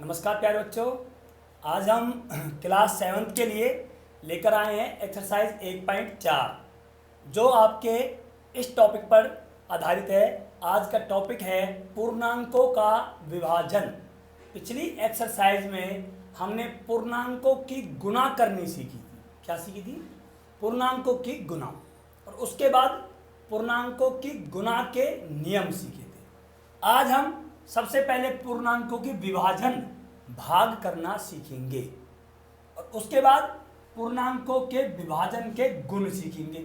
नमस्कार प्यारे बच्चों। आज हम क्लास 7 के लिए लेकर आए हैं एक्सरसाइज 1.4 जो आपके इस टॉपिक पर आधारित है। आज का टॉपिक है पूर्णांकों का विभाजन। पिछली एक्सरसाइज में हमने पूर्णांकों की गुणा करनी सीखी थी। क्या सीखी थी? पूर्णांकों की गुणा। और उसके बाद पूर्णांकों की गुणा के नियम सीखे थे। आज हम सबसे पहले पूर्णांकों की विभाजन भाग करना सीखेंगे और उसके बाद पूर्णांकों के विभाजन के गुण सीखेंगे।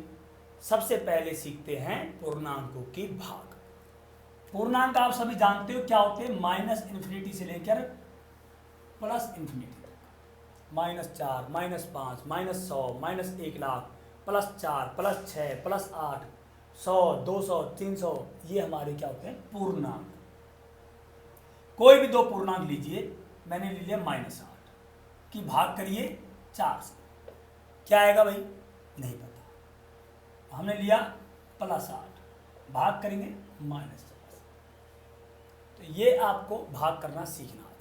सबसे पहले सीखते हैं पूर्णांकों की भाग। पूर्णांक आप सभी जानते हो क्या होते हैं। -∞ से लेकर +∞ तक। -4, -5, -100, -1 लाख, +4, +6, +8, 100, 200, 300, ये हमारे क्या होते हैं? पूर्णांक। कोई भी दो पूर्णांक लीजिए। मैंने ले लिया -8 की भाग करिए 4 से, क्या आएगा भाई? नहीं पता। हमने लिया +8 भाग करेंगे -4। तो ये आपको भाग करना सीखना है।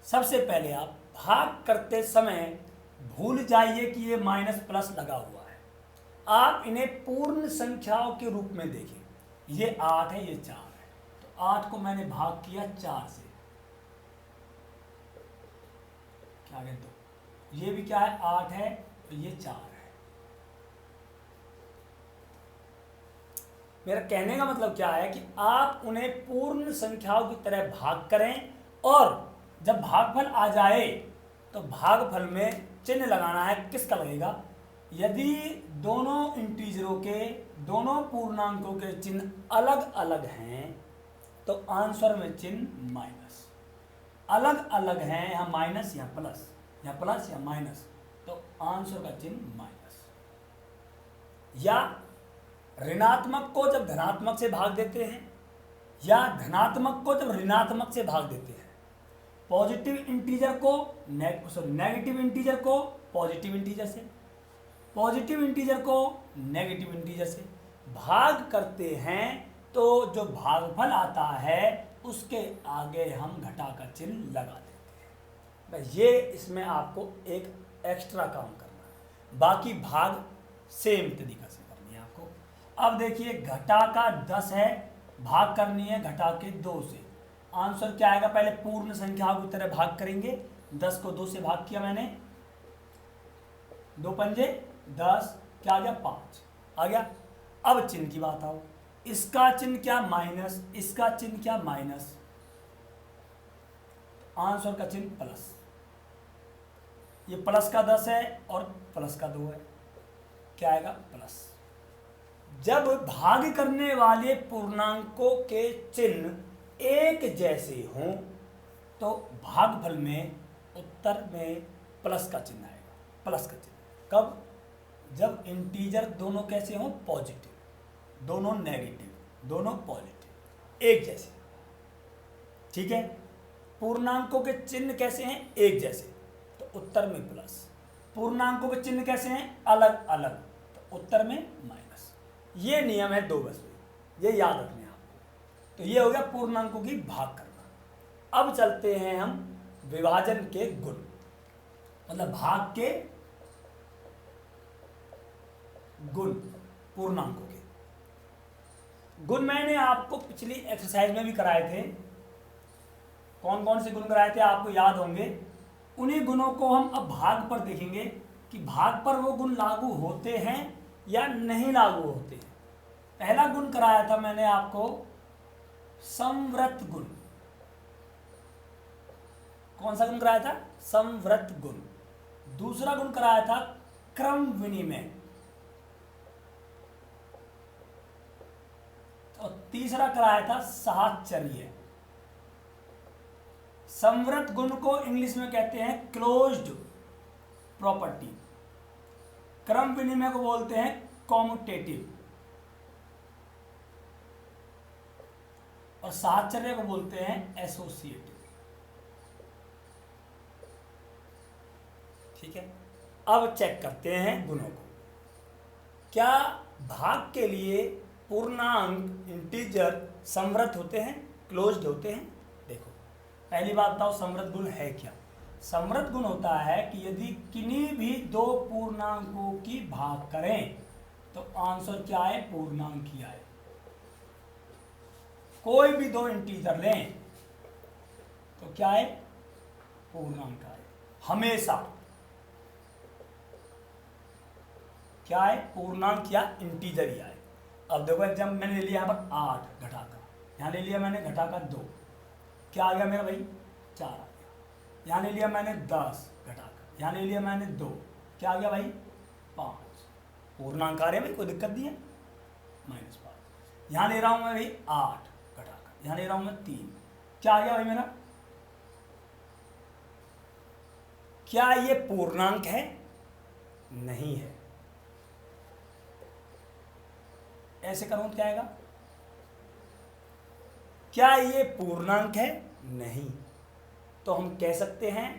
सबसे पहले आप भाग करते समय भूल जाइए कि ये माइनस प्लस लगा हुआ है। आप इन्हें पूर्ण संख्याओं के रूप में देखें। ये 8 है, ये 4 है, तो 8 को मैंने भाग किया 4 से, क्या आ गया? 2। ये भी क्या है? 8 है, तो ये 4 है। मेरा कहने का मतलब क्या है कि आप उन्हें पूर्ण संख्याओं की तरह भाग करें और जब भागफल आ जाए तो भागफल में चिन्ह लगाना है। किसका लगेगा? यदि दोनों इंटीजरों के, दोनों पूर्णांकों के चिन्ह अलग अलग हैं तो आंसर में चिन्ह माइनस। अलग अलग हैं, यहाँ माइनस या प्लस, या प्लस या माइनस, तो आंसर का चिन्ह माइनस। या ऋणात्मक को जब धनात्मक से भाग देते हैं या धनात्मक को जब ऋणात्मक से भाग देते हैं। पॉजिटिव इंटीजर को नेगेटिव इंटीजर को पॉजिटिव इंटीजर से, पॉजिटिव इंटीजर को नेगेटिव इंटीजर से भाग करते हैं तो जो भागफल आता है उसके आगे हम घटा का चिन्ह लगा देते हैं। बस ये इसमें आपको एक एक्स्ट्रा काम करना है, बाकी भाग सेम तरीका से करनी है आपको। अब देखिए, घटा का 10 है, भाग करनी है घटा के 2 से। आंसर क्या आएगा? पहले पूर्ण संख्याओं की तरह भाग करेंगे। 10 को 2 से भाग किया मैंने, 2 पंजे 10, क्या आ गया? 5 आ गया। अब चिन्ह की बात आओ। इसका चिन्ह क्या? माइनस। इसका चिन्ह क्या? माइनस। आंसर का चिन्ह प्लस। ये प्लस का 10 है और प्लस का 2 है, क्या आएगा? प्लस। जब भाग करने वाले पूर्णांकों के चिन्ह एक जैसे हों तो भागफल में उत्तर में प्लस का चिन्ह आएगा। प्लस का चिन्ह कब? जब इंटीजर दोनों कैसे हों? पॉजिटिव, दोनों नेगेटिव, दोनों पॉजिटिव, एक जैसे। ठीक है। पूर्णांकों के चिन्ह कैसे हैं? एक जैसे, तो उत्तर में प्लस। पूर्णांकों के चिन्ह कैसे हैं? अलग अलग, तो उत्तर में माइनस। ये नियम है 2 बस, ये याद रखने आपको। तो ये हो गया पूर्णांकों की भाग करना। अब चलते हैं हम विभाजन के गुण, मतलब भाग के गुण। पूर्णांकों के गुण मैंने आपको पिछली एक्सरसाइज में भी कराए थे। कौन कौन से गुण कराए थे आपको याद होंगे। उन्हीं गुणों को हम अब भाग पर देखेंगे कि भाग पर वो गुण लागू होते हैं या नहीं लागू होते हैं। पहला गुण कराया था मैंने आपको समवृत्त गुण। कौन सा गुण कराया था? समवृत्त गुण। दूसरा गुण कराया था क्रम विनिमय, और तीसरा कराया था साहचर्य। समवृत्त गुण को इंग्लिश में कहते हैं क्लोज्ड प्रॉपर्टी। क्रम विनिमय को बोलते हैं कॉम्यूटेटिव, और साहचर्य को बोलते हैं एसोसिएटिव। ठीक है। अब चेक करते हैं गुणों को। क्या भाग के लिए पूर्णांक इंटीजर समवृत्त होते हैं, क्लोज्ड होते हैं? देखो, पहली बात बताओ समृद्ध गुण है क्या। समृद्ध गुण होता है कि यदि किन्हीं भी दो पूर्णांकों की भाग करें तो आंसर क्या है, पूर्णांक ही आए। कोई भी दो इंटीजर लें तो क्या है, पूर्णांक आए हमेशा। क्या है, पूर्णांक या इंटीजर ही आए। अब देखो एग्जाम मैंने ले लिया यहाँ पर 8 घटा का, यहाँ ले लिया मैंने घटा का 2, क्या आ गया मेरा भाई 4 आ गया। यहाँ ले लिया मैंने 10 घटा का, यहाँ ले लिया मैंने 2, क्या आ गया भाई 5। पूर्णांक आ रहे हैं भाई, कोई दिक्कत नहीं है, -5। यहाँ ले रहा हूँ मैं भाई 8 घटा का, यहाँ ले रहा हूँ मैं 3, क्या आ गया भाई मेरा। क्या ये पूर्णांक है, नहीं है। ऐसे करूं तो क्या आएगा, क्या ये पूर्णांक है, नहीं। तो हम कह सकते हैं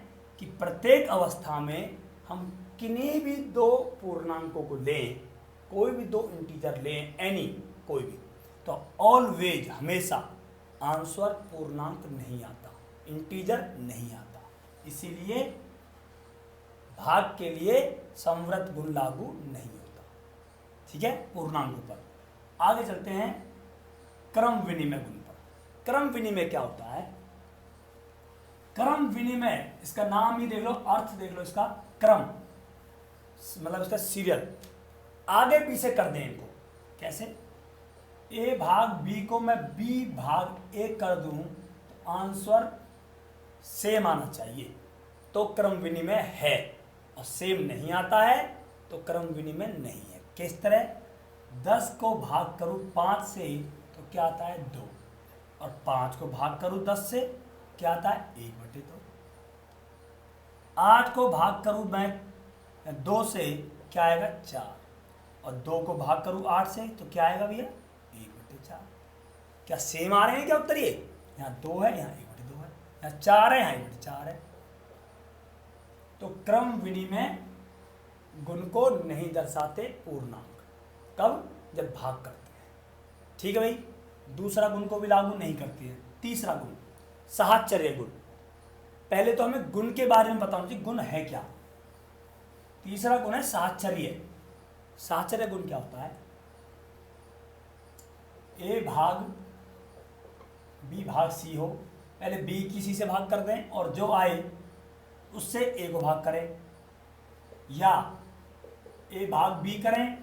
कि प्रत्येक अवस्था में हम किन्हीं भी दो पूर्णांकों को लें, कोई भी दो इंटीजर लें, एनी कोई भी, तो ऑलवेज हमेशा आंसर पूर्णांक नहीं आता, इंटीजर नहीं आता। इसीलिए भाग के लिए समृद्ध गुण लागू नहीं होता, ठीक है, पूर्णांकों पर। आगे चलते हैं क्रम विनिमय गुण पर। क्रम विनिमय क्या होता है, क्रम विनिमय, इसका नाम ही देख लो, अर्थ देख लो इसका, क्रम मतलब इसका सीरियल, आगे पीछे कर दें इनको। कैसे, ए भाग बी को मैं बी भाग ए कर दूं तो आंसर सेम आना चाहिए, तो क्रम विनिमय है। और सेम नहीं आता है तो क्रम विनिमय नहीं है। किस तरह, 10 को भाग करूं 5 से तो क्या आता है 2, और 5 को भाग करूं 10 से क्या आता है 1/2। 8 को भाग करूं मैं 2 से क्या आएगा 4, और 2 को भाग करूं 8 से तो क्या आएगा भैया 1/4। क्या सेम आ रहे हैं क्या उत्तर, ये यहाँ 2 है, यहाँ 1/2 है, यहाँ 4 है, यहाँ 1/4 है। तो क्रम विनिमय गुण को नहीं दर्शाते पूर्णांक, कब, जब भाग करते हैं, ठीक है भाई। दूसरा गुण को भी लागू नहीं करती है। तीसरा गुण साहचर्य गुण। पहले तो हमें गुण के बारे में बताना चाहिए, गुण है क्या। तीसरा गुण है साहचर्य। साहचर्य गुण क्या होता है, ए भाग बी भाग सी हो, पहले बी किसी से भाग कर दें और जो आए उससे ए को भाग करें, या ए भाग बी करें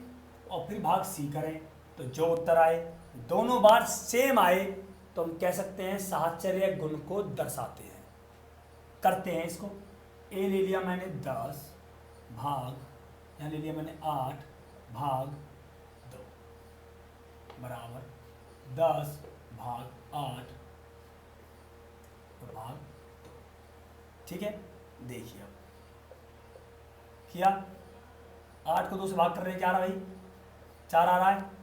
और फिर भाग सी करें, तो जो उत्तर आए दोनों बार सेम आए तो हम कह सकते हैं साहचर्य गुण को दर्शाते हैं। करते हैं इसको, ए ले लिया मैंने 10 भाग, यहाँ ले लिया मैंने 8 भाग 2 बराबर 10 भाग 8 भाग 2, ठीक है। देखिए अब किया, 8 को 2 से भाग कर रहे हैं, क्या आ रहा भाई 4 आ रहा है।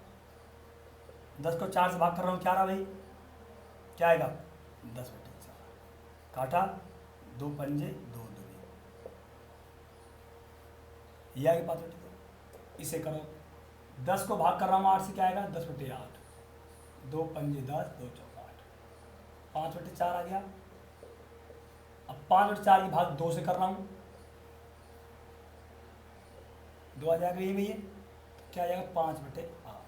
10 को 4 से भाग कर रहा हूँ, क्या आ रहा भाई, क्या आएगा 10/4। काटा 2 पंजे 2 दूनी, यह आगे 5/2। इसे करो, 10 को भाग कर रहा हूँ 8 से, क्या आएगा 10/8। 2 पंजे 10 2 चौका 8, 5/4 आ गया। अब 5/4 की भाग 2 से कर रहा हूँ, 2 आ जाएगा, यही भैया क्या आ जाएगा 5/8।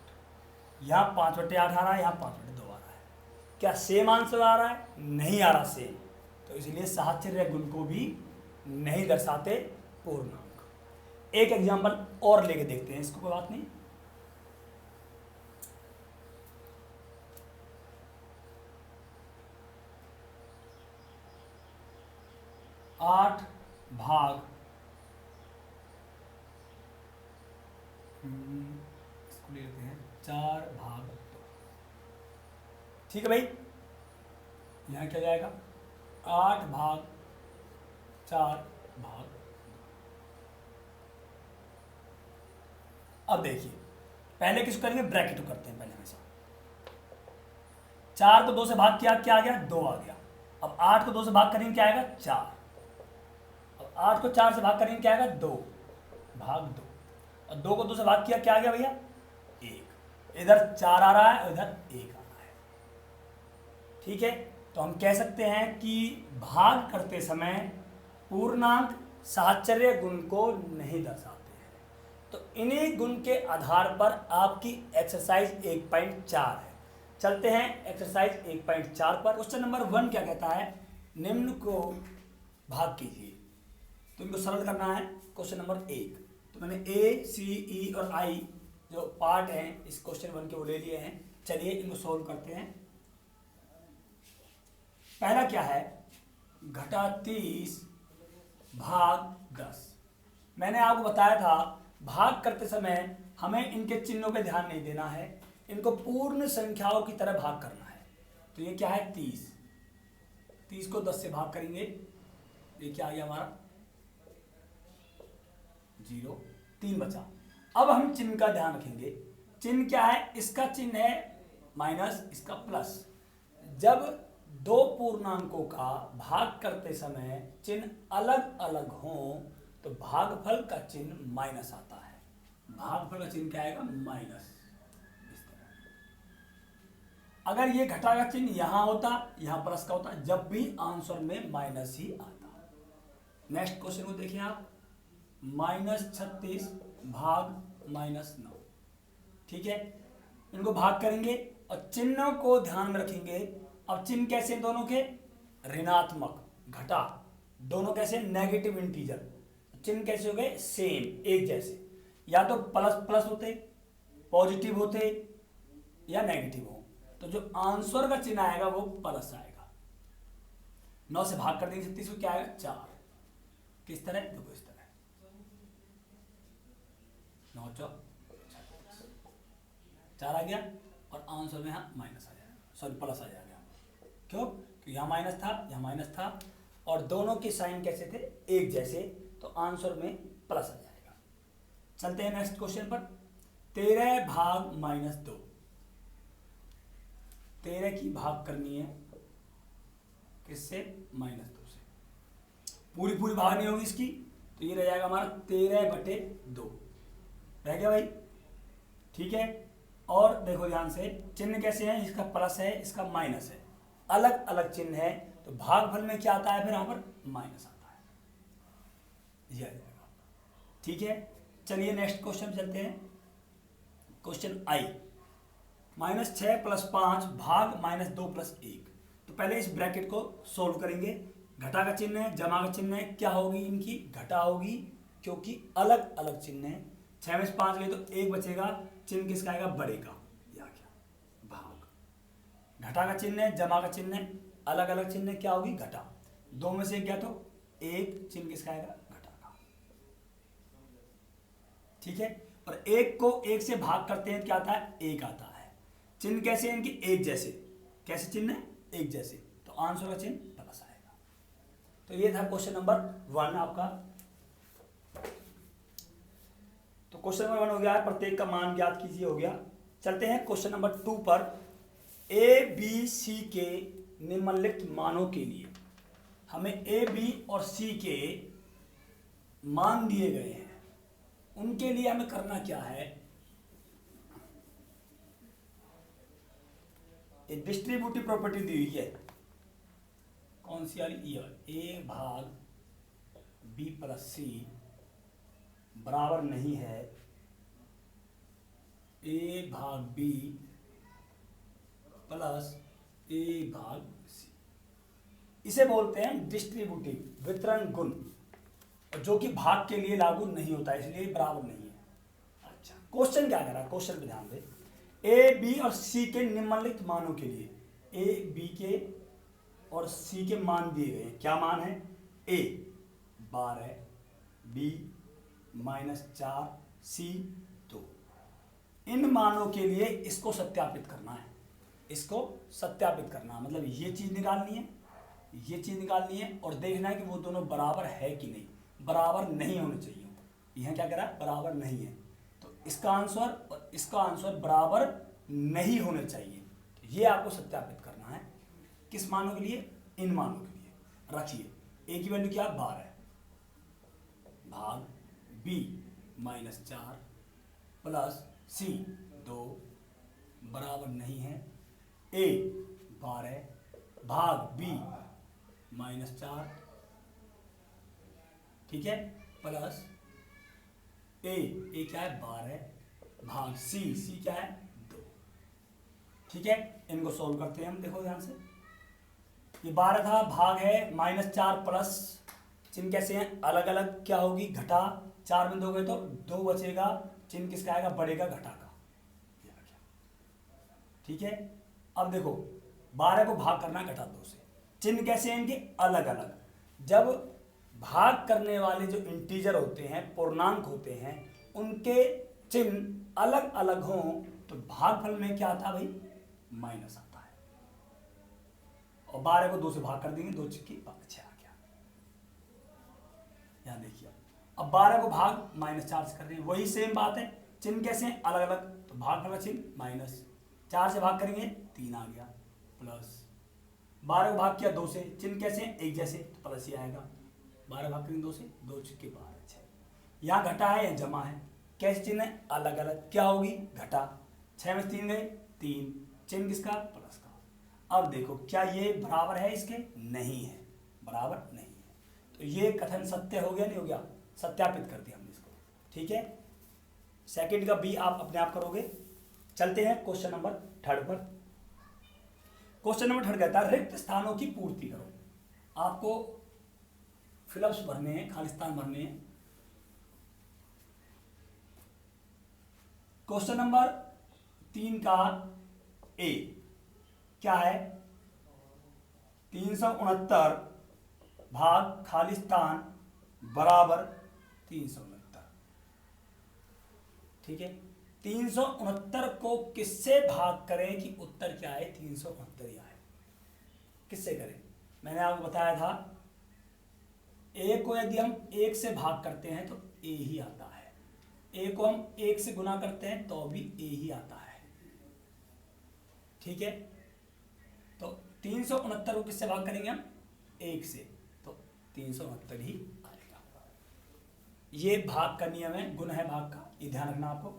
यहाँ 5/8 आ रहा है, यहाँ 5/2 आ रहा है। क्या सेम आंसर आ रहा है, नहीं आ रहा सेम, तो इसलिए साहचर्य गुण को भी नहीं दर्शाते पूर्णांक। एक एग्जाम्पल और लेके देखते हैं इसको, कोई बात नहीं। आठ भाग इसको ले लेते हैं 4 भाग 2, ठीक है भाई। यहाँ क्या जाएगा 8 भाग 4 भाग 2। अब देखिए पहले किसको करेंगे, ब्रैकेट करते हैं पहले हमेशा। 4 को 2 से भाग किया, क्या आ गया 2 आ गया। अब 8 को 2 से भाग करेंगे, क्या आएगा 4। अब 8 को 4 से भाग करेंगे, क्या आएगा 2 भाग 2। और 2 को 2 से भाग किया, क्या आ गया भैया 1। इधर 4 आ रहा है और इधर 1 आ रहा है, ठीक है। तो तो हम कह सकते हैं कि भाग करते समय पूर्णांक साहचर्य गुण को नहीं दर्शाते हैं। तो इन्हीं गुण के आधार पर आपकी एक्सरसाइज 1.4 है। चलते हैं एक्सरसाइज 1.4 पर। क्वेश्चन नंबर 1 क्या कहता है, निम्न को भाग कीजिए। तो इनको सरल करना है। क्वेश्चन नंबर 1, तो मैंने ए, सी, ई और आई जो पार्ट हैं इस क्वेश्चन 1 के वो ले लिए हैं। चलिए इनको सोल्व करते हैं। पहला क्या है, घटा 30 भाग 10। मैंने आपको बताया था भाग करते समय हमें इनके चिन्हों पे ध्यान नहीं देना है, इनको पूर्ण संख्याओं की तरह भाग करना है। तो ये क्या है 30 को 10 से भाग करेंगे, ये क्या आ गया हमारा 0, 3 बचा। अब हम चिन्ह का ध्यान रखेंगे। चिन्ह क्या है, इसका चिन्ह है माइनस, इसका प्लस। जब दो पूर्णांकों का भाग करते समय चिन्ह अलग अलग हों तो भागफल का चिन्ह माइनस आता है। भागफल का चिन्ह क्या आएगा, माइनस। इस तरह अगर ये घटा का चिन्ह यहां होता, यहां प्लस का होता, जब भी आंसर में माइनस ही आता। नेक्स्ट क्वेश्चन को देखिए आप, -36 भाग -9। ठीक है, इनको भाग करेंगे और चिन्हों को ध्यान में रखेंगे। अब चिन्ह कैसे हैं दोनों के, ऋणात्मक, घटा, दोनों कैसे नेगेटिव इंटीजर। चिन्ह कैसे हो गए, सेम, एक जैसे। या तो प्लस प्लस होते, पॉजिटिव होते या नेगेटिव हो। तो जो आंसर का चिन्ह आएगा वो प्लस आएगा। 9 से भाग कर देंगे 36 को, क्या आएगा 4। किस तरह, देखो इस तरह 9 4 4 आ गया और आंसर में यहाँ माइनस आ जाएगा, सॉरी प्लस आ जाएगा। क्यों, क्योंकि यहाँ माइनस था, यहाँ माइनस था और दोनों के साइन कैसे थे, एक जैसे, तो आंसर में प्लस आ जाएगा। चलते हैं नेक्स्ट क्वेश्चन पर। 13 भाग -2। 13 की भाग करनी है किससे, -2 से। पूरी भाग नहीं होगी इसकी, तो ये रह जाएगा हमारा 13/2 रह गया भाई। ठीक है, और देखो ध्यान से चिन्ह कैसे हैं, इसका प्लस है, इसका माइनस है, अलग अलग चिन्ह है, तो भागफल में क्या आता है, फिर यहां पर माइनस आता है, ये आ जाएगा। ठीक है, चलिए नेक्स्ट क्वेश्चन चलते हैं। क्वेश्चन आई, -6 + 5 भाग -2 + 1। तो पहले इस ब्रैकेट को सोल्व करेंगे। घटा का चिन्ह है, जमा का चिन्ह है, क्या होगी इनकी, घटा होगी, क्योंकि अलग अलग चिन्ह है। 6 में से 5 गए तो 1 बचेगा, चिन्ह किसका आएगा, बड़े का, या क्या भाग। घटा का चिन्ह है, जमा का चिन्ह है, अलग अलग चिन्ह है, क्या होगी घटा। 2 में से 1 गया तो 1, चिन्ह किसका आएगा, घटा का। ठीक है, और 1 को 1 से भाग करते हैं, क्या आता है, 1 आता है। चिन्ह कैसे हैं इनकी, एक जैसे, कैसे चिन्ह है, एक जैसे, तो आंसर का चिन्ह प्लस आएगा। तो ये था क्वेश्चन नंबर 1 आपका। तो क्वेश्चन नंबर 1 हो गया है, प्रत्येक का मान ज्ञात कीजिए, हो गया। चलते हैं क्वेश्चन नंबर 2 पर। ए बी सी के निम्नलिखित मानों के लिए हमें ए बी और सी के मान दिए गए हैं, उनके लिए हमें करना क्या है, एक डिस्ट्रीब्यूटिव प्रॉपर्टी दी हुई है, कौन सी वाली, ये ए भाग बी प्लस सी बराबर नहीं है ए भाग बी प्लस ए भाग सी। इसे बोलते हैं डिस्ट्रीब्यूटिव वितरण गुण, और जो कि भाग के लिए लागू नहीं होता है, इसलिए बराबर नहीं है। अच्छा, क्वेश्चन क्या कह रहा है, क्वेश्चन पे ध्यान दे। ए बी और सी के निम्नलिखित मानों के लिए, ए बी के और सी के मान दिए गए हैं। क्या मान है, ए 12, बी -4, सी 2। इन मानों के लिए इसको सत्यापित करना है, इसको सत्यापित करना मतलब ये चीज निकालनी है, ये चीज निकालनी है, और देखना है कि वो दोनों बराबर है कि नहीं। बराबर नहीं होने चाहिए, यह क्या कह रहा है, बराबर नहीं है, तो इसका आंसर और इसका आंसर बराबर नहीं होने चाहिए। तो ये आपको सत्यापित करना है, किस मानों के लिए, इन मानों के लिए। रखिए, ए की वैल्यू क्या, 12 भाग बी -4 प्लस सी 2 बराबर नहीं है ए 12 भाग बी -4, ठीक है, प्लस ए क्या है 12 भाग सी क्या है 2, ठीक है। इनको सोल्व करते हैं हम, देखो ध्यान से। ये 12 था, भाग है -4 प्लस चिन्ह कैसे हैं अलग अलग, क्या होगी घटा, 4 में 2 गए तो 2 बचेगा, चिन्ह किसका आएगा बढ़ेगा घटा का, ठीक है। अब देखो 12 को भाग करना घटा 2 से, चिन्ह कैसे हैं इनके अलग अलग। जब भाग करने वाले जो इंटीजर होते हैं पूर्णांक होते हैं उनके चिन्ह अलग अलग हों तो भागफल में क्या आता है भाई माइनस आता है। और 12 को 2 से भाग कर देंगे, 2 6 आ गया। यहां देखिए अब 12 को भाग -4 से कर रहे हैं, वही सेम बात है, चिन्ह कैसे हैं अलग अलग, तो भागफल का चिन्ह माइनस, 4 से भाग करेंगे 3 आ गया, प्लस 12 को भाग किया 2 से, चिन्ह कैसे हैं एक जैसे, तो प्लस ही आएगा, 12 भाग करेंगे 2 से, 2 6 12 6। यहाँ घटा है या जमा है, कैसे चिन्ह है अलग अलग, क्या होगी घटा, 6 में 3 गए 3, चिन्ह किसका प्लस का। अब देखो क्या ये बराबर है इसके, नहीं है, बराबर नहीं है, तो ये कथन सत्य हो गया नहीं हो गया, सत्यापित कर दिया हमने इसको, ठीक है। सेकंड का बी आप अपने आप करोगे। चलते हैं क्वेश्चन नंबर 3 पर। क्वेश्चन नंबर 3 कहता है रिक्त स्थानों की पूर्ति करो। आपको फिलअप्स भरने हैं, खाली स्थान भरने हैं। क्वेश्चन नंबर 3 का ए क्या है, 369 भाग खाली स्थान बराबर 369, ठीक है। 369 को किससे भाग करें कि उत्तर क्या आए 369 ही आए, किससे करें। मैंने आपको बताया था ए को यदि हम 1 से भाग करते हैं तो ए ही आता है, ए को हम 1 से गुना करते हैं तो भी ए ही आता है, ठीक है। तो 369 को किससे भाग करेंगे हम 1 से, तो 369 ही आएगा। ये भाग का नियम है, गुण है भाग का, ये ध्यान रखना आपको।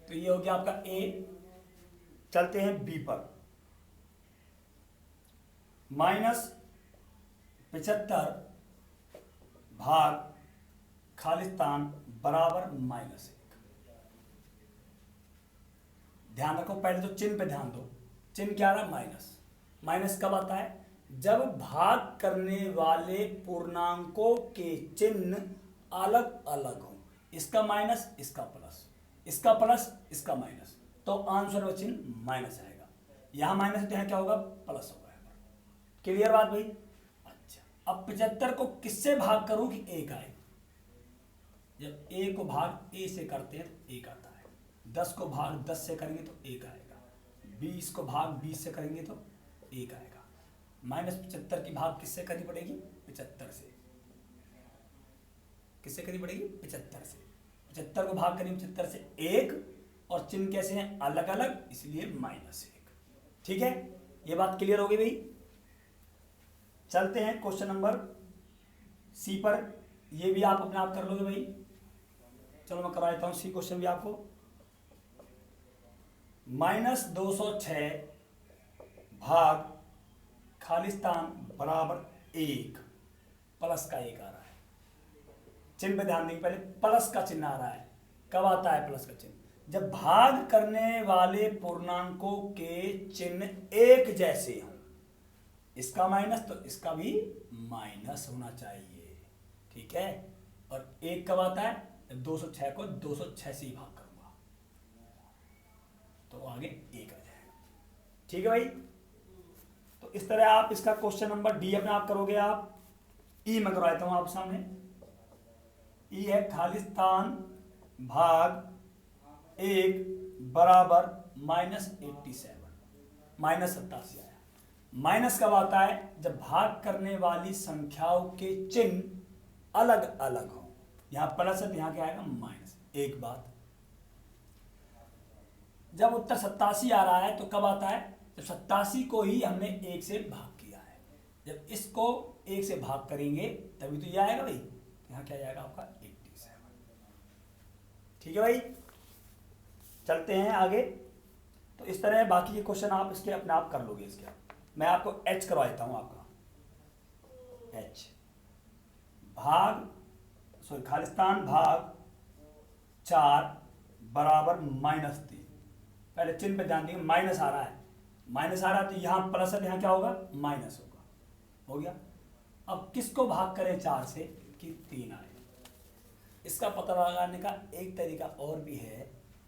तो ये हो गया आपका ए। चलते हैं बी पर, -75 भाग खालिस्तान बराबर -1। ध्यान रखो, पहले तो चिन्ह पे ध्यान दो, चिन्ह क्या रहा माइनस, माइनस कब आता है जब भाग करने वाले पूर्णांकों के चिन्ह अलग अलग हो, इसका माइनस इसका प्लस, इसका प्लस इसका माइनस, तो आंसर में चिन्ह माइनस आएगा। यहां माइनस है तो यहां क्या होगा प्लस होगा। क्लियर बात भाई। अच्छा, अब 75 को किससे भाग करूं कि 1 आए, जब ए को भाग ए से करते हैं तो 1 आता है, 10 को भाग 10 से करेंगे तो 1 आएगा, 20 को भाग 20 से करेंगे तो 1 आएगा। -75 की भाग किससे करनी पड़ेगी 75 से, किससे करनी पड़ेगी 75 से। 75 को भाग करेंगे 75 से 1, और चिन्ह कैसे हैं अलग अलग, इसलिए -1। ठीक है, ये बात क्लियर हो गई भाई। चलते हैं क्वेश्चन नंबर सी पर, ये भी आप अपने आप कर लोगे भाई। चलो मैं करा देता हूं सी क्वेश्चन भी आपको। -206 भाग खालिस्तान बराबर 1, प्लस का 1 आ रहा है। चिन्ह पे ध्यान देंगे, पहले प्लस का चिन्ह आ रहा है, कब आता है प्लस का चिन्ह, जब भाग करने वाले पूर्णांकों के चिन्ह एक जैसे हों, इसका माइनस तो इसका भी माइनस होना चाहिए, ठीक है। और 1 कब आता है जब 206 को 206 से ही भाग करूंगा तो आगे 1 आ जाएगा। ठीक है भाई, तो इस तरह आप इसका क्वेश्चन नंबर डी अपने आप करोगे। आप ई में करवाता हूं आप सामने। ई है खालिस्तान भाग 1 बराबर -87, -87 आया। माइनस कब आता है जब भाग करने वाली संख्याओं के चिन्ह अलग अलग हो, यहां प्लस है तो यहां क्या आएगा माइनस। एक बात, जब उत्तर 87 आ रहा है तो कब आता है जब 87 को ही हमने 1 से भाग किया है, जब इसको 1 से भाग करेंगे तभी तो ये आएगा भाई, यहां क्या जाएगा आपका 87। ठीक है भाई, चलते हैं आगे। तो इस तरह बाकी के क्वेश्चन आप इसके अपने आप कर लोगे इसके। मैं आपको h करवा देता हूँ आपका h भाग सॉरी खालिस्तान भाग 4 बराबर -3। पहले चिन्ह पे ध्यान देंगे, माइनस आ रहा है, माइनस आ रहा है तो यहाँ प्लस है, यहाँ क्या होगा माइनस होगा। हो गया। अब किसको भाग करें 4 से कि 3 आए। इसका पता लगाने का एक तरीका और भी है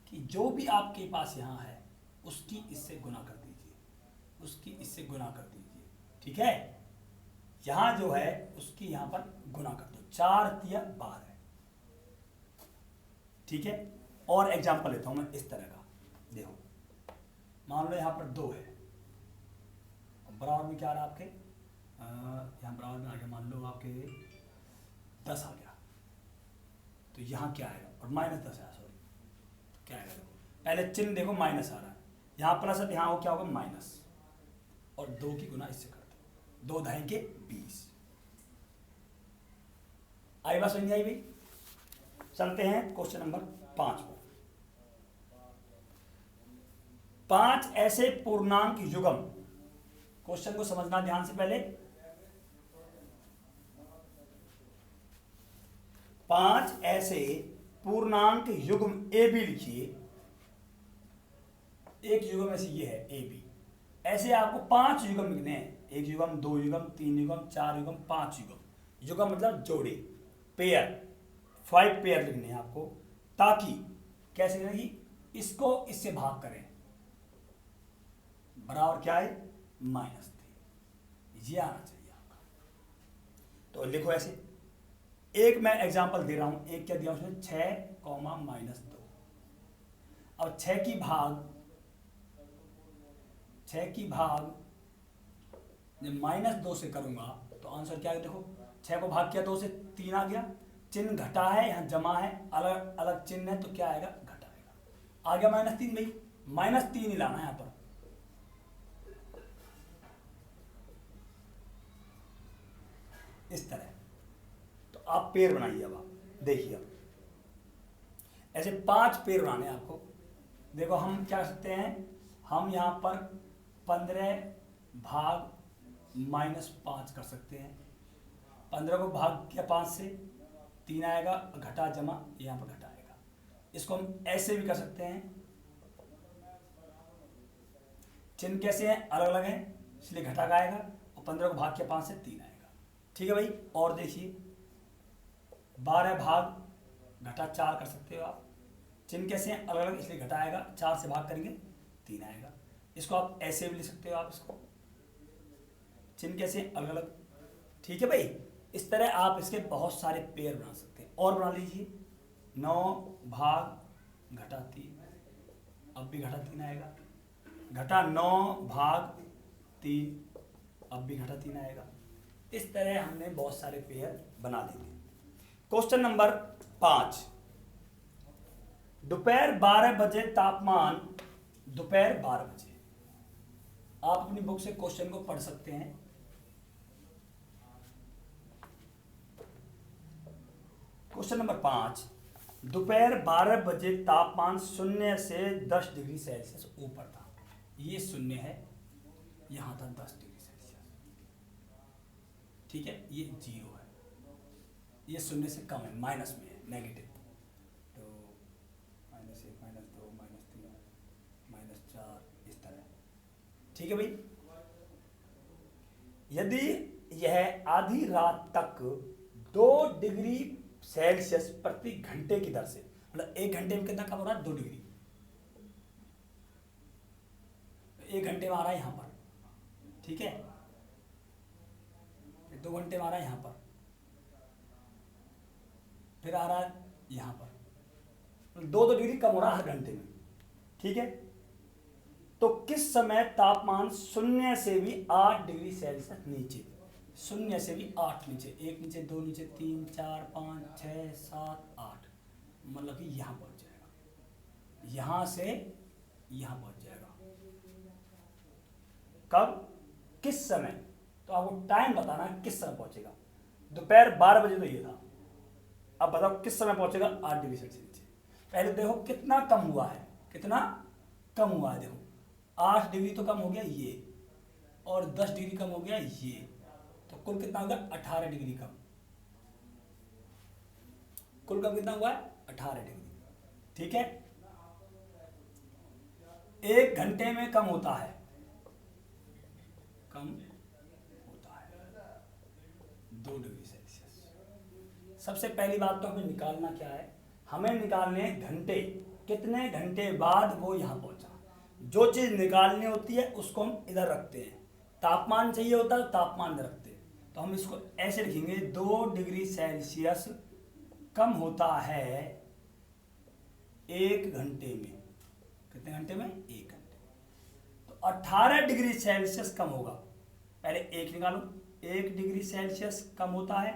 कि जो भी आपके पास यहाँ है उसकी इससे गुना कर दीजिए, उसकी इससे गुना कर दीजिए। ठीक है, यहाँ जो है उसकी यहाँ पर गुना कर दो, 4 तिया 12। ठीक है, और एग्जाम्पल लेता हूँ मैं इस तरह का। देखो मान लो यहाँ पर 2 है, बराबर में क्या आ रहा है आपके, यहाँ बराबर में आ गया, मान लो आपके 10 आ गया, तो यहाँ क्या आएगा, और -10 है सॉरी, तो क्या आएगा, पहले चिन्ह देखो माइनस आ रहा है, यहाँ प्लस है, यहाँ क्या होगा माइनस, और 2 की गुना इससे कर दो, 2 ढाई के 20। आई बात समझ आई भाई। चलते हैं क्वेश्चन नंबर 5 को। 5 ऐसे पूर्णांक युग्म, क्वेश्चन को समझना ध्यान से पहले। 5 ऐसे पूर्णांक युग्म ए बी लिखिए। एक युग्म ऐसे ये है ए बी, ऐसे आपको 5 युग्म लिखने हैं, 1 युग्म 2 युग्म 3 युग्म 4 युग्म 5 युग्म। युग्म मतलब जोड़े, पेयर, 5 पेयर लिखने हैं आपको, ताकि कैसे लिखेंगे, इसको इससे भाग करें, बराबर क्या है -3, ये आना चाहिए आपका। तो लिखो ऐसे, एक मैं एग्जांपल दे रहा हूं, एक क्या दिया उसने 6, -2। अब 6 की भाग जब -2 से करूंगा तो आंसर क्या है, देखो 6 को भाग किया 2 से 3 आ गया, चिन्ह घटा है यहाँ जमा है, अलग अलग चिन्ह है तो क्या आएगा घटा आएगा, आ गया -3 भाई, -3 ही लाना है यहाँ पर। इस तरह तो आप पेड़ बनाइए। अब आप देखिए, अब ऐसे 5 पेड़ बनाने हैं आपको। देखो हम क्या कर सकते हैं, हम यहाँ पर 15 भाग -5 कर सकते हैं। 15 को भाग किया 5 से 3 आएगा, घटा जमा यहाँ पर घटा आएगा। इसको हम ऐसे भी कर सकते हैं, चिन्ह कैसे हैं अलग अलग हैं इसलिए घटा का आएगा, और 15 को भाग किया 5 से 3 आएगा। ठीक है भाई। और देखिए 12 भाग घटा 4 कर सकते हो आप, चिन्ह कैसे हैं अलग अलग इसलिए घटा आएगा, 4 से भाग करेंगे 3 आएगा। इसको आप ऐसे भी लिख सकते हो, आप इसको चिन्ह कैसे अलग अलग। ठीक है भाई, इस तरह आप इसके बहुत सारे पेयर बना सकते हैं। और बना लीजिए 9 भाग घटा 3, अब भी घटा 3 आएगा, घटा 9 भाग 3, अब भी घटा 3 आएगा। इस तरह हमने बहुत सारे पेयर बना देंगे। क्वेश्चन नंबर 5, दोपहर 12 बजे तापमान, दोपहर 12 बजे। आप अपनी बुक से क्वेश्चन को पढ़ सकते हैं। क्वेश्चन नंबर 5, दोपहर 12 बजे तापमान 0 से 10 डिग्री सेल्सियस ऊपर था। ये 0 है, यहां था 10 डिग्री सेल्सियस। ठीक है, ये 0 है, ये 0 से कम है, माइनस में है, नेगेटिव। तो -1 -2 -3 -4 इस तरह। ठीक है भाई। यदि यह आधी रात तक 2 डिग्री सेल्सियस प्रति घंटे की दर से, मतलब 1 घंटे में कितना कम हो रहा है 2 डिग्री, 1 घंटे में आ रहा है यहां पर, ठीक है, 2 घंटे में आ रहा है यहां पर, फिर आ रहा है यहां पर, 2 डिग्री कम हो रहा है हर घंटे में। ठीक है, तो किस समय तापमान 0 से भी 8 डिग्री सेल्सियस नीचे, 0 से भी 8 नीचे, 1 नीचे 2 नीचे 3 4 5 6 7 8, मतलब कि यहां पहुंच जाएगा, यहां से यहां पहुंच जाएगा। कब, किस समय, तो आपको टाइम बताना है किस समय पहुंचेगा। दोपहर 12 बजे तो ये था, अब बताओ किस समय पहुंचेगा 8 डिग्री सेल्सियस नीचे। पहले देखो कितना कम हुआ है, कितना कम हुआ है, देखो 8 डिग्री तो कम हो गया ये, और 10 डिग्री कम हो गया ये, तो कुल कितना हो गया 18 डिग्री कम। कुल कम कितना हुआ है 18 डिग्री। ठीक है, 1 घंटे में कम होता है, कम होता है 2 डिग्री सेल्सियस। सबसे पहली बात तो हमें निकालना क्या है, हमें निकालने घंटे, कितने घंटे बाद वो यहाँ पहुंचा। जो चीज़ निकालनी होती है उसको हम इधर रखते हैं, तापमान चाहिए होता है तापमान इधर रखते हैं, तो हम इसको ऐसे लिखेंगे 2 डिग्री सेल्सियस कम होता है 1 घंटे में। कितने घंटे में 1 घंटे। तो 18 डिग्री सेल्सियस कम होगा, पहले 1 निकालो, 1 डिग्री सेल्सियस कम होता है।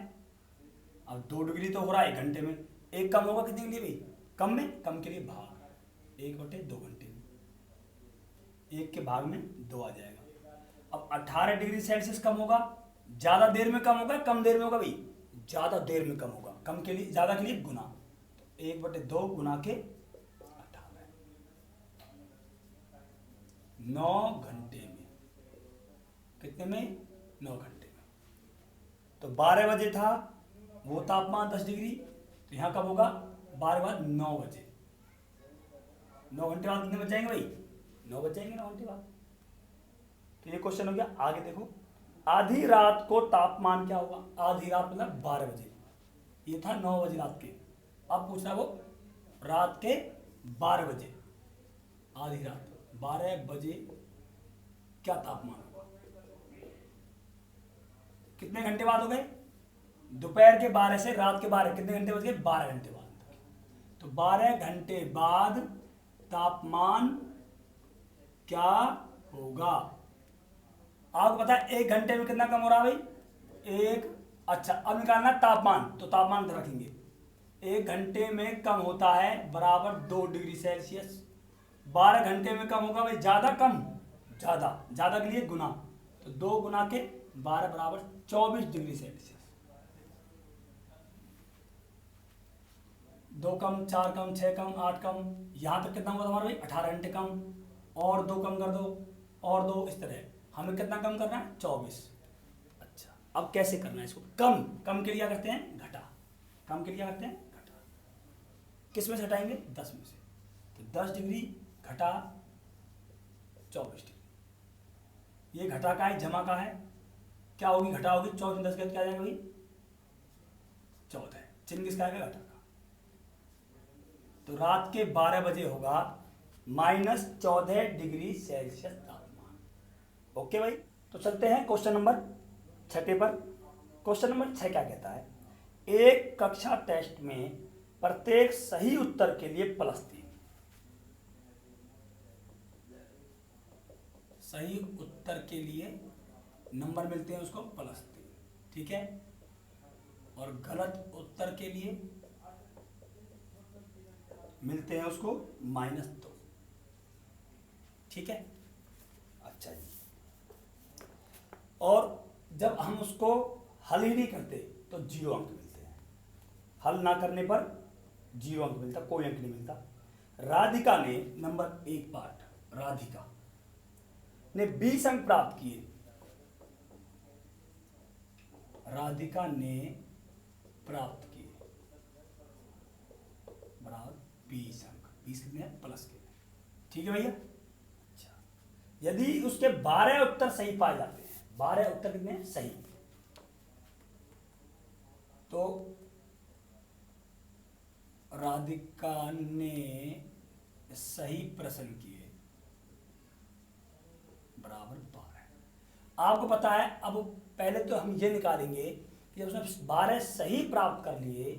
अब 2 डिग्री तो हो रहा है 1 घंटे में, 1 कम होगा कितने के लिए भाई, कम में, कम के लिए भाग 1/2 घंटे में, 1 के भाग में 2 आ जाएगा। अब 18 डिग्री सेल्सियस कम होगा, ज्यादा देर में कम होगा कम देर में होगा भाई, ज्यादा देर में कम होगा, कम के लिए ज्यादा के लिए गुना, तो 1/2 गुना के 18, 9 घंटे में। कितने में 9 घंटे में। तो 12 बजे था वो तापमान 10 डिग्री, तो यहाँ कब होगा 12 बाद 9 बजे, 9 घंटे बाद कितने बज जाएंगे भाई 9 बज जाएंगे 9 घंटे बाद। तो ये क्वेश्चन हो गया। आगे देखो, आधी रात को तापमान क्या होगा, आधी रात मतलब 12 बजे, ये था 9 बजे रात के, अब पूछ रहा वो रात के 12 बजे, आधी रात 12 बजे क्या तापमान होगा। कितने घंटे बाद हो गए, दोपहर के 12 से रात के 12, कितने घंटे बज गए 12 घंटे बाद। तो 12 घंटे बाद तापमान क्या होगा। आपको पता है 1 घंटे में कितना कम हो रहा है भाई, 1। अच्छा, अब निकालना तापमान, तो तापमान रखेंगे 1 घंटे में कम होता है बराबर 2 डिग्री सेल्सियस। 12 घंटे में कम होगा भाई, ज्यादा कम, ज्यादा, ज्यादा के लिए गुना, तो 2 गुना के 12 बराबर 24 डिग्री सेल्सियस। 2 कम, 4 कम, 6 कम, 8 कम, यहां तक कितना हुआ हमारा भाई 18 घंटे कम, और 2 कम कर दो, और 2, इस तरह हमें कितना कम करना है 24। अच्छा, अब कैसे करना है इसको, कम, कम के लिए क्या करते हैं घटा, कम के लिए क्या करते हैं घटा, किस में से हटाएंगे 10 में से, तो 10 डिग्री घटा 24 डिग्री। ये घटा का है जमा का है, क्या होगी घटा होगी 14 10 क्या आ जाएगा भाई 14, चिन्ह किसका आएगा घटा का। तो रात के 12 बजे होगा -14 डिग्री सेल्सियस तापमान। ओके भाई, तो चलते हैं क्वेश्चन नंबर 6 पर। क्वेश्चन नंबर 6 क्या कहता है, एक कक्षा टेस्ट में प्रत्येक सही उत्तर के लिए +3, सही उत्तर के लिए नंबर मिलते हैं उसको +3, ठीक है, और गलत उत्तर के लिए मिलते हैं उसको -2, ठीक है। अच्छा जी, और जब हम उसको हल ही नहीं करते तो 0 अंक मिलते हैं, हल ना करने पर 0 अंक मिलता, कोई अंक नहीं मिलता। राधिका ने नंबर 1 पाठ, राधिका ने 20 अंक प्राप्त किए, राधिका ने प्राप्त किए बराबर 20 अंक, 20 कितने हैं प्लस के, ठीक है भैया। अच्छा, यदि उसके 12 उत्तर सही पाए जाते हैं, 12 उत्तर कितने हैं सही, तो राधिका ने सही प्रश्न किए बराबर 12। आपको पता है, अब पहले तो हम ये निकालेंगे कि जब उसने 12 सही प्राप्त कर लिए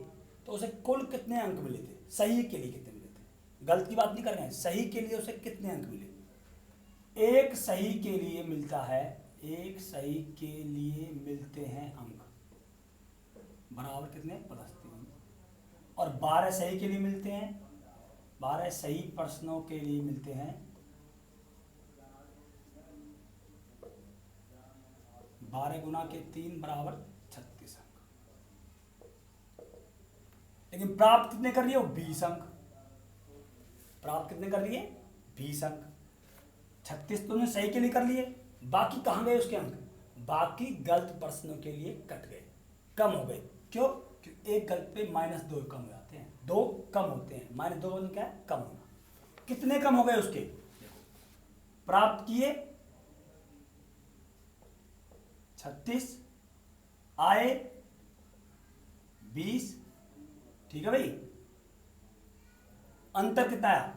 तो उसे कुल कितने अंक मिले थे, सही के लिए कितने मिले थे, गलत की बात नहीं कर रहे हैं, सही के लिए उसे कितने अंक मिले। एक सही के लिए मिलता है, एक सही के लिए मिलते हैं अंक बराबर कितने +3, और 12 सही के लिए मिलते हैं, 12 सही प्रश्नों के लिए मिलते हैं 12 गुना के 3 बराबर 36 अंक। लेकिन प्राप्त कितने कर लिए, 20 अंक, प्राप्त कितने कर लिए 20 अंक। 36 तो सही के लिए कर लिए, बाकी कहाँ गए उसके अंक? बाकी गलत प्रश्नों के लिए कट गए, कम हो गए। क्यों? क्योंकि एक गलत पे -2 कम हो जाते हैं, 2 कम होते हैं। -2 क्या है? कम होना। कितने कम हो गए उसके? प्राप्त किए 36, आए 20। ठीक है भाई, अंतर कितना आया?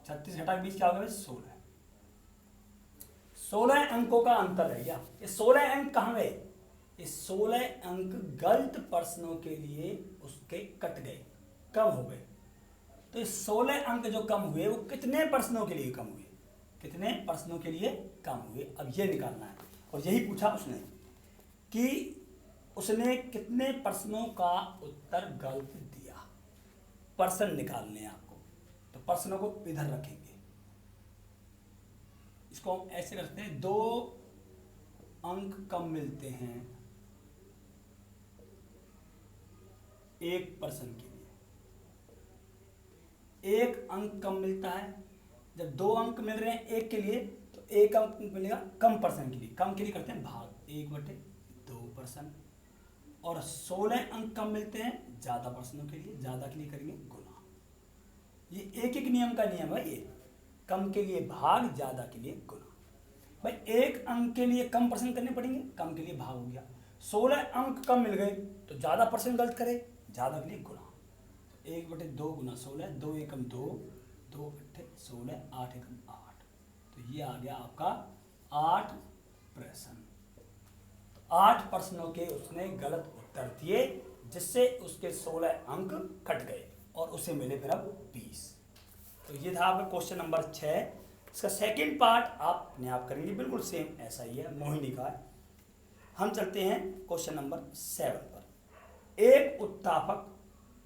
36 घटा 20 क्या हो गया? 16। 16 अंकों का अंतर है क्या? ये 16 अंक कहाँ गए? ये 16 अंक गलत प्रश्नों के लिए उसके कट गए, कम हो गए। तो ये 16 अंक जो कम हुए वो कितने प्रश्नों के लिए कम हुए? कितने प्रश्नों के लिए कम हुए? अब ये निकालना है। और यही पूछा उसने कि उसने कितने प्रश्नों का उत्तर गलत दिया। प्रश्न निकालने हैं आपको, तो प्रश्नों को इधर रखेंगे। इसको हम ऐसे करते हैं, 2 अंक कम मिलते हैं एक प्रश्न के लिए। 1 अंक कम मिलता है। जब 2 अंक मिल रहे हैं एक के लिए, तो 1 अंक मिलेगा कम प्रश्न के लिए। कम के लिए करते हैं भाग, 1/2%। और 16 अंक कम मिलते हैं ज्यादा प्रश्नों के लिए, ज्यादा के लिए करेंगे गुना। ये एक एक नियम का नियम है ये, कम के लिए भाग, ज्यादा के लिए गुना। भाई 1 अंक के लिए कम प्रश्न करने पड़ेंगे, कम के लिए भाग हो गया। 16 अंक कम मिल गए तो ज्यादा प्रश्न गलत करे, ज्यादा के लिए गुना। 1/2 गुना 16, 2 एकम 2, 2 अट्ठे 16, 8 एकम 8। तो ये आ गया आपका 8 प्रश्न। 8 प्रश्नों के उसने गलत उत्तर दिए, जिससे उसके 16 अंक कट गए और उसे मिले फिर अब 20। तो ये था आपका क्वेश्चन नंबर 6। इसका सेकंड पार्ट आप अपने आप करेंगे, बिल्कुल सेम ऐसा ही है, मोहिनी का है। हम चलते हैं क्वेश्चन नंबर 7 पर। एक उत्तापक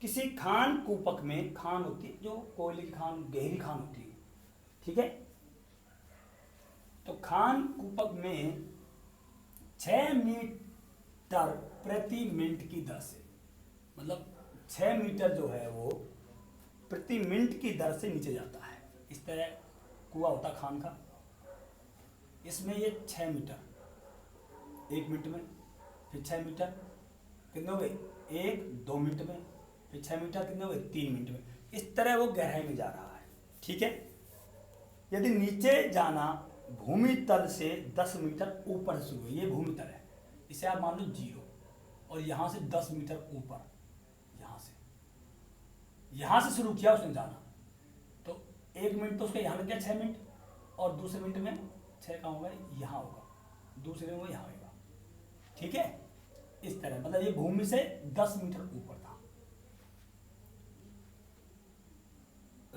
किसी खान कूपक में, खान होती है जो कोयले की खान, गहरी खान होती है, ठीक है। तो खान कूपक में 6 मीटर प्रति मिनट की दर से, मतलब 6 मीटर जो है वो प्रति मिनट की दर से नीचे जाता है। इस तरह कुआं होता खान का, इसमें ये 6 मीटर 1 मिनट में, फिर 6 मीटर कितने हो गए 1-2 मिनट में, फिर 6 मीटर कितने हो गए 3 मिनट में। इस तरह वो गहराई में जा रहा है, ठीक है। यदि नीचे जाना भूमि तल से 10 मीटर ऊपर से शुरू है, ये भूमि तल है, इसे आप मान लो 0, और यहाँ से 10 मीटर ऊपर, यहाँ से शुरू किया उसने जाना, तो 1 मिनट तो उसका यहाँ लग गया 6 मिनट, और दूसरे मिनट में 6 कहाँ होगा, यहाँ होगा, दूसरे में यहाँ होगा, ठीक है। इस तरह मतलब ये भूमि से 10 मीटर ऊपर था।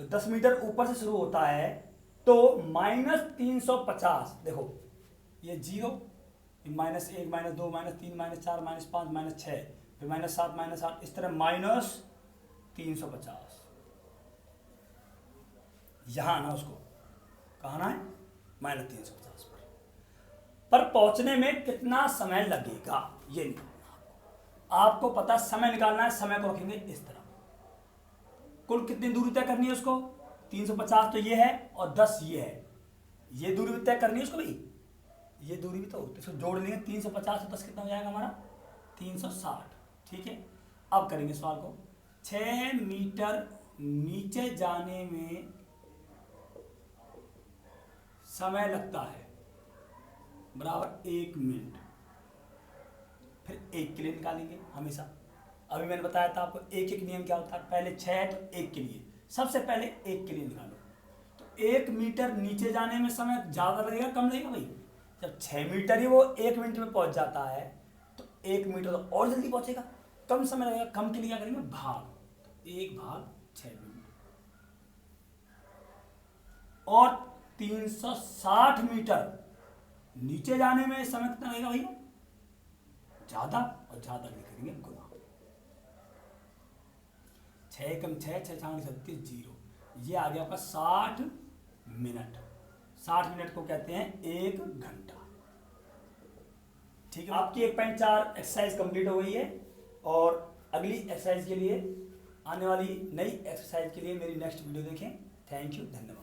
10 मीटर ऊपर से शुरू होता है, तो -350, देखो ये 0, -1 -2 -3 -4 -5 -6, फिर -7 -8, इस तरह -350। यहां आना, उसको कहाँ आना है, -350 पर पहुंचने में कितना समय लगेगा ये निकालना। आपको पता समय निकालना है, समय को रखेंगे इस तरह। कुल कितनी दूरी तय करनी है उसको, 350 तो ये है और 10 ये है, ये दूरी भी तय करनी है उसको भाई, ये दूरी भी तो इसको जोड़ लेंगे। 350 से 10 कितना हो जाएगा हमारा 360, ठीक है। अब करेंगे सवाल को, 6 मीटर नीचे जाने में समय लगता है बराबर 1 मिनट, फिर 1 के लिए निकालेंगे हमेशा। अभी मैंने बताया था आपको एक नियम क्या होता है, पहले 6 है तो 1 के लिए, सबसे पहले 1 के लिए निकालो। तो 1 मीटर नीचे जाने में समय ज़्यादा लगेगा कम लगेगा भाई, जब 6 मीटर ही वो 1 मिनट में पहुंच जाता है, तो 1 मीटर तो और जल्दी पहुंचेगा, कम समय लगेगा। कम के लिए क्या करेंगे, भाग, तो 1/6 मिनट। और 360 मीटर नीचे जाने में समय कितना लगेगा भैया, ज्यादा, और ज्यादा लिखेंगे गुना। 6 कम 6, 6 6 36 0, ये आ गया आपका 60 मिनट। 60 मिनट को कहते हैं 1 घंटा, ठीक है। आपकी 1.4 एक्सरसाइज कंप्लीट हो गई है, और अगली एक्सरसाइज के लिए, आने वाली नई एक्सरसाइज के लिए मेरी नेक्स्ट वीडियो देखें। थैंक यू, धन्यवाद।